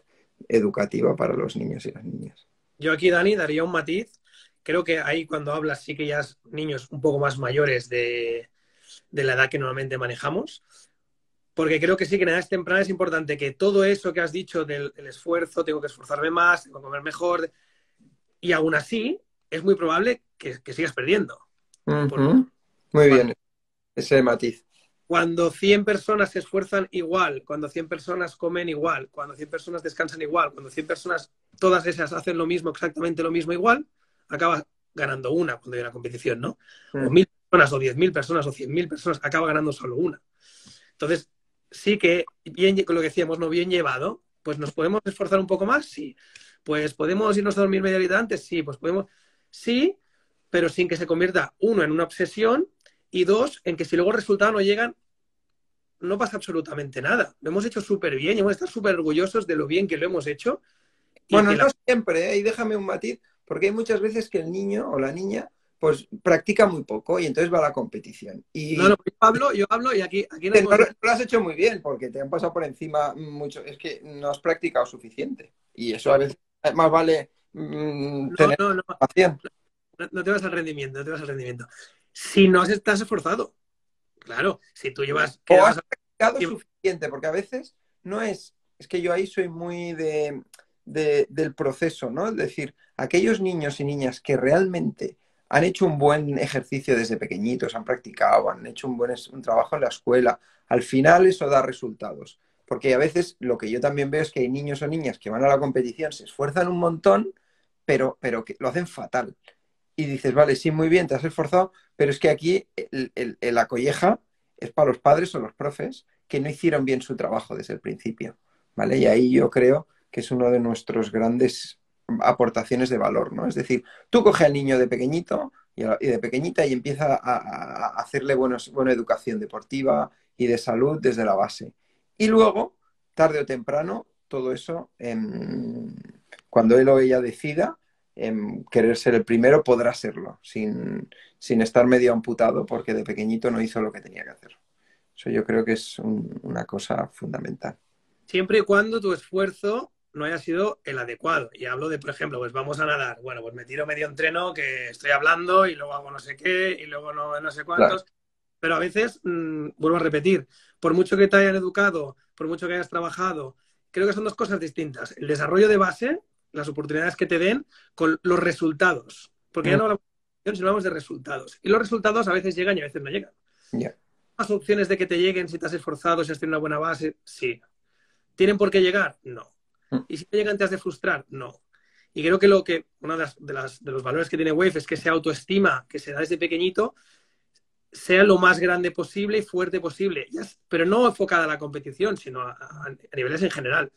educativa para los niños y las niñas. Yo aquí, Dani, daría un matiz. Creo que ahí cuando hablas sí que ya es niños un poco más mayores de la edad que normalmente manejamos, porque creo que sí que en edades tempranas es importante que todo eso que has dicho del esfuerzo, tengo que esforzarme más, tengo que comer mejor, y aún así es muy probable que sigas perdiendo. Muy Cuando, bien, ese matiz. cuando 100 personas se esfuerzan igual, cuando 100 personas comen igual, cuando 100 personas descansan igual, cuando 100 personas, todas esas hacen lo mismo, exactamente lo mismo igual, acaba ganando una cuando hay una competición, ¿no? O 1.000 personas, o 10.000 personas, o 100.000 personas, acaba ganando solo una. Entonces, sí que, bien, con lo que decíamos, ¿no? Bien llevado, pues nos podemos esforzar un poco más, sí. Pues podemos irnos a dormir media horita antes, sí. Pues podemos, sí, pero sin que se convierta, uno, en una obsesión, y dos, en que si luego el resultado no llegan, no pasa absolutamente nada. Lo hemos hecho súper bien y hemos de estar súper orgullosos de lo bien que lo hemos hecho. Y Bueno, que no siempre, ¿eh? Y déjame un matiz, porque hay muchas veces que el niño o la niña pues practica muy poco y entonces va a la competición. No, no, Y yo hablo y aquí nos no, podemos... no lo has hecho muy bien porque te han pasado por encima mucho. Es que no has practicado suficiente. Y eso a veces más vale No, tener no, no, paciencia. no te vas al rendimiento, no te vas al rendimiento. Si no estás esforzado, claro, si tú llevas, que O vas has a... practicado suficiente, porque a veces no es es que yo ahí soy muy del proceso, ¿no? Es decir, aquellos niños y niñas que realmente han hecho un buen ejercicio desde pequeñitos, han practicado, han hecho un trabajo en la escuela, al final eso da resultados. Porque a veces lo que yo también veo es que hay niños o niñas que van a la competición, se esfuerzan un montón, pero que lo hacen fatal. Y dices, vale, sí, muy bien, te has esforzado, pero es que aquí la colleja es para los padres o los profes que no hicieron bien su trabajo desde el principio, ¿vale? Y ahí yo creo que es uno de nuestros grandes aportaciones de valor, ¿no? Es decir, tú coge al niño de pequeñito y de pequeñita y empieza a hacerle buena educación deportiva y de salud desde la base. Y luego, tarde o temprano, todo eso, cuando él o ella decida, querer ser el primero, podrá serlo, sin estar medio amputado porque de pequeñito no hizo lo que tenía que hacer. Eso yo creo que es una cosa fundamental. Siempre y cuando tu esfuerzo no haya sido el adecuado. Y hablo de, por ejemplo, pues vamos a nadar. Bueno, pues me tiro medio entreno que estoy hablando y luego hago no sé qué y luego no sé Claro. cuántos. Pero a veces, vuelvo a repetir, por mucho que te hayan educado, por mucho que hayas trabajado, creo que son dos cosas distintas. El desarrollo de base, las oportunidades que te den, con los resultados. Porque ya Mm, no hablamos de, sino hablamos de resultados. Y los resultados a veces llegan y a veces no llegan. yeah. ¿Las opciones de que te lleguen si te has esforzado, si has tenido una buena base? Sí. ¿Tienen por qué llegar? No. Mm, ¿Y si te llegan te has de frustrar? No. Y creo que uno de los valores que tiene Wave es que esa autoestima que se da desde pequeñito sea lo más grande posible y fuerte posible, pero no enfocada a la competición, sino a niveles en general.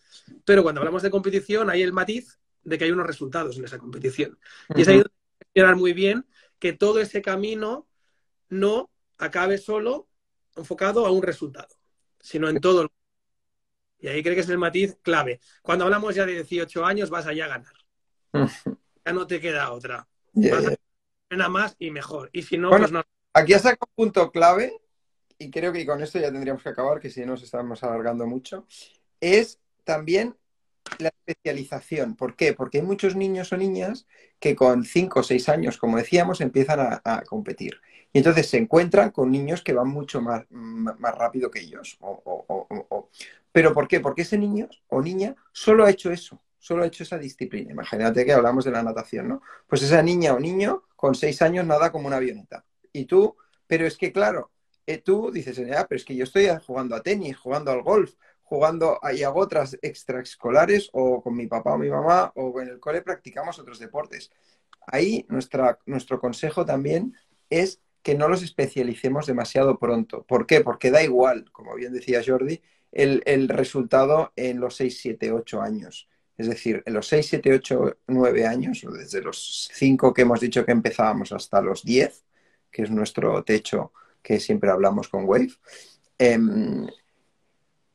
Pero cuando hablamos de competición hay el matiz de que hay unos resultados en esa competición. Y es ahí ujú. donde hay que gestionar muy bien que todo ese camino no acabe solo enfocado a un resultado, sino en todo. Y ahí creo que es el matiz clave. Cuando hablamos ya de 18 años vas allá a ganar. Mm, Ya no te queda otra. yeah, Vas a yeah. ganar más y mejor. Y si no, Bueno, pues no. aquí has sacado un punto clave y creo que con esto ya tendríamos que acabar, que si no nos estamos alargando mucho. Es también la especialización. ¿Por qué? Porque hay muchos niños o niñas que con 5 o 6 años, como decíamos, empiezan a competir. Y entonces se encuentran con niños que van mucho más rápido que ellos. ¿Pero por qué? Porque ese niño o niña solo ha hecho eso, solo ha hecho esa disciplina. Imagínate que hablamos de la natación, ¿no? Pues esa niña o niño con 6 años nada como una avioneta. Y tú, pero es que claro, tú dices, ah, pero es que yo estoy jugando a tenis, jugando al golf, jugando y hago otras extraescolares o con mi papá o mi mamá o en el cole practicamos otros deportes. Ahí nuestro consejo también es que no los especialicemos demasiado pronto. ¿Por qué? Porque da igual, como bien decía Jordi, el resultado en los 6 7 8 años. Es decir, en los 6 7 8 9 años, desde los 5 que hemos dicho que empezábamos hasta los 10, que es nuestro techo que siempre hablamos con Wave, eh,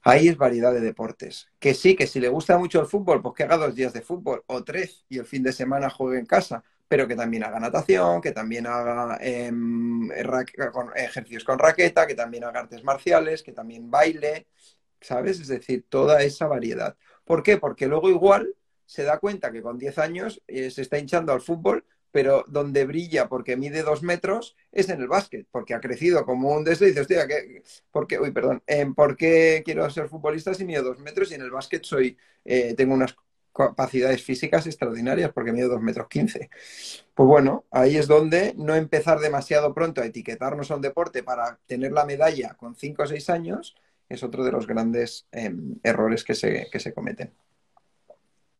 ahí es variedad de deportes. Que sí, que si le gusta mucho el fútbol, pues que haga 2 días de fútbol o 3 y el fin de semana juegue en casa, pero que también haga natación, que también haga ejercicios con raqueta, que también haga artes marciales, que también baile, ¿sabes? Es decir, toda esa variedad. ¿Por qué? Porque luego igual se da cuenta que con 10 años se está hinchando al fútbol, pero donde brilla porque mide 2 metros es en el básquet, porque ha crecido como un desde y dices, hostia, ¿por qué? Uy, perdón, ¿por qué quiero ser futbolista si mido 2 metros y en el básquet tengo unas capacidades físicas extraordinarias porque mido 2 metros 15? Pues bueno, ahí es donde no empezar demasiado pronto a etiquetarnos a un deporte para tener la medalla con 5 o 6 años es otro de los grandes errores que se cometen.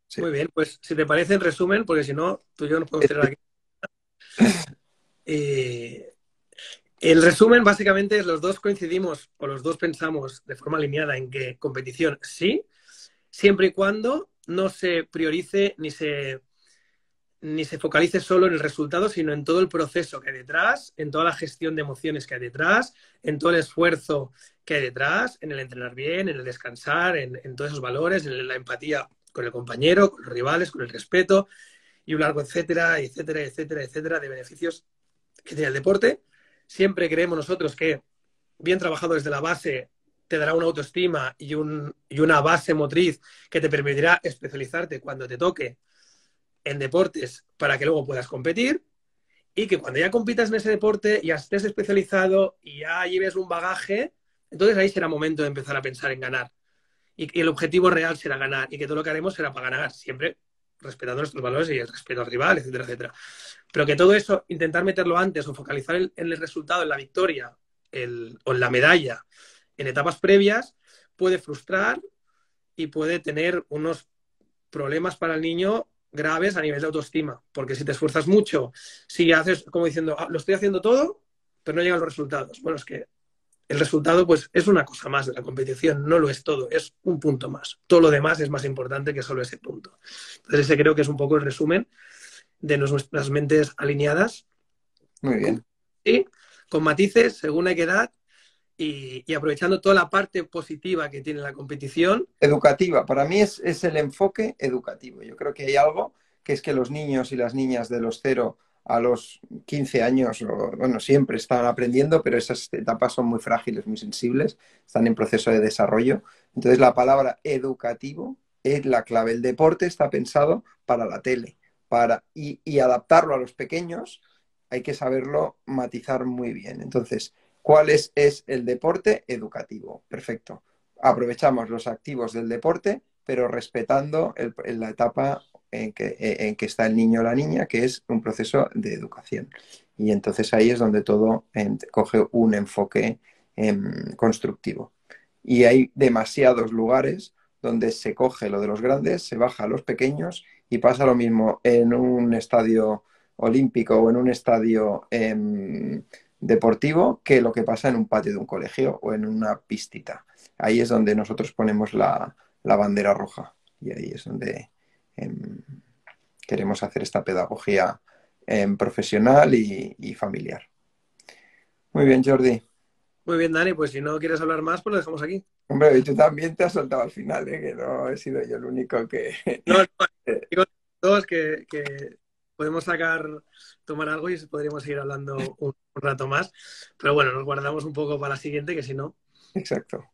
Sí. Muy bien, pues si te parece, en resumen, porque si no, tú y yo nos podemos tirar aquí. Eh, el resumen básicamente es los dos coincidimos o los dos pensamos de forma alineada en que competición sí, siempre y cuando no se priorice ni se focalice solo en el resultado, sino en todo el proceso que hay detrás, en toda la gestión de emociones que hay detrás, en todo el esfuerzo que hay detrás, en el entrenar bien, en el descansar, en todos esos valores, en la empatía con el compañero, con los rivales, con el respeto y un largo etcétera, etcétera, etcétera, etcétera de beneficios que tiene el deporte. Siempre creemos nosotros que bien trabajado desde la base te dará una autoestima y una base motriz que te permitirá especializarte cuando te toque en deportes para que luego puedas competir y que cuando ya compitas en ese deporte, ya estés especializado y ya lleves un bagaje, entonces ahí será momento de empezar a pensar en ganar. y el objetivo real será ganar y que todo lo que haremos será para ganar, siempre respetando nuestros valores y el respeto al rival, etcétera, etcétera. Pero que todo eso, intentar meterlo antes o focalizar en el resultado, en la victoria o en la medalla en etapas previas, puede frustrar y puede tener unos problemas para el niño graves a nivel de autoestima. Porque si te esfuerzas mucho, si haces como diciendo, lo estoy haciendo todo, pero no llegan los resultados. Bueno, es que el resultado pues es una cosa más de la competición, no lo es todo, es un punto más. Todo lo demás es más importante que solo ese punto. Entonces ese creo que es un poco el resumen de nuestras mentes alineadas. Muy bien. Sí, con matices, según hay que edad, y aprovechando toda la parte positiva que tiene la competición. Educativa, para mí es el enfoque educativo. Yo creo que hay algo que es que los niños y las niñas de los 0 a los 15 años, bueno, siempre están aprendiendo, pero esas etapas son muy frágiles, muy sensibles, están en proceso de desarrollo. Entonces la palabra educativo es la clave. El deporte está pensado para la tele, y adaptarlo a los pequeños hay que saberlo matizar muy bien. Entonces, ¿cuál es el deporte educativo? Perfecto. Aprovechamos los activos del deporte, pero respetando la etapa en que está el niño o la niña, que es un proceso de educación. Y entonces ahí es donde todo coge un enfoque constructivo. Y hay demasiados lugares donde se coge lo de los grandes, se baja a los pequeños y pasa lo mismo en un estadio olímpico o en un estadio deportivo que lo que pasa en un patio de un colegio o en una pistita. Ahí es donde nosotros ponemos la bandera roja y ahí es donde queremos hacer esta pedagogía profesional y familiar. Muy bien, Jordi. Muy bien, Dani, pues si no quieres hablar más, pues lo dejamos aquí. Hombre, y tú también te has soltado al final, ¿eh? Que no he sido yo el único que... No, no, digo todos que podemos tomar algo y podríamos seguir hablando un rato más. Pero bueno, nos guardamos un poco para la siguiente, que si no... Exacto.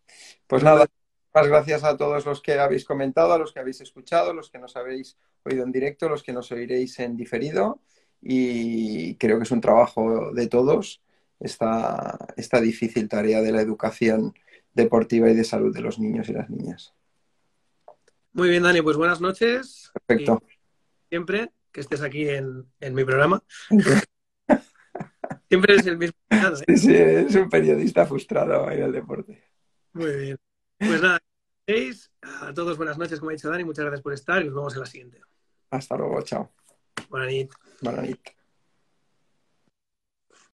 Pues no nada, lo- más gracias a todos los que habéis comentado, a los que habéis escuchado, los que nos habéis oído en directo, los que nos oiréis en diferido. Y creo que es un trabajo de todos esta difícil tarea de la educación deportiva y de salud de los niños y las niñas. Muy bien, Dani, pues buenas noches y Perfecto. siempre que estés aquí en mi programa. Siempre es el mismo invitado, ¿eh? Sí, sí, es un periodista frustrado en el deporte. Muy bien. Pues nada, a todos buenas noches, como ha dicho Dani, muchas gracias por estar y nos vemos en la siguiente. Hasta luego, chao. Buenas noches. Buenas noches.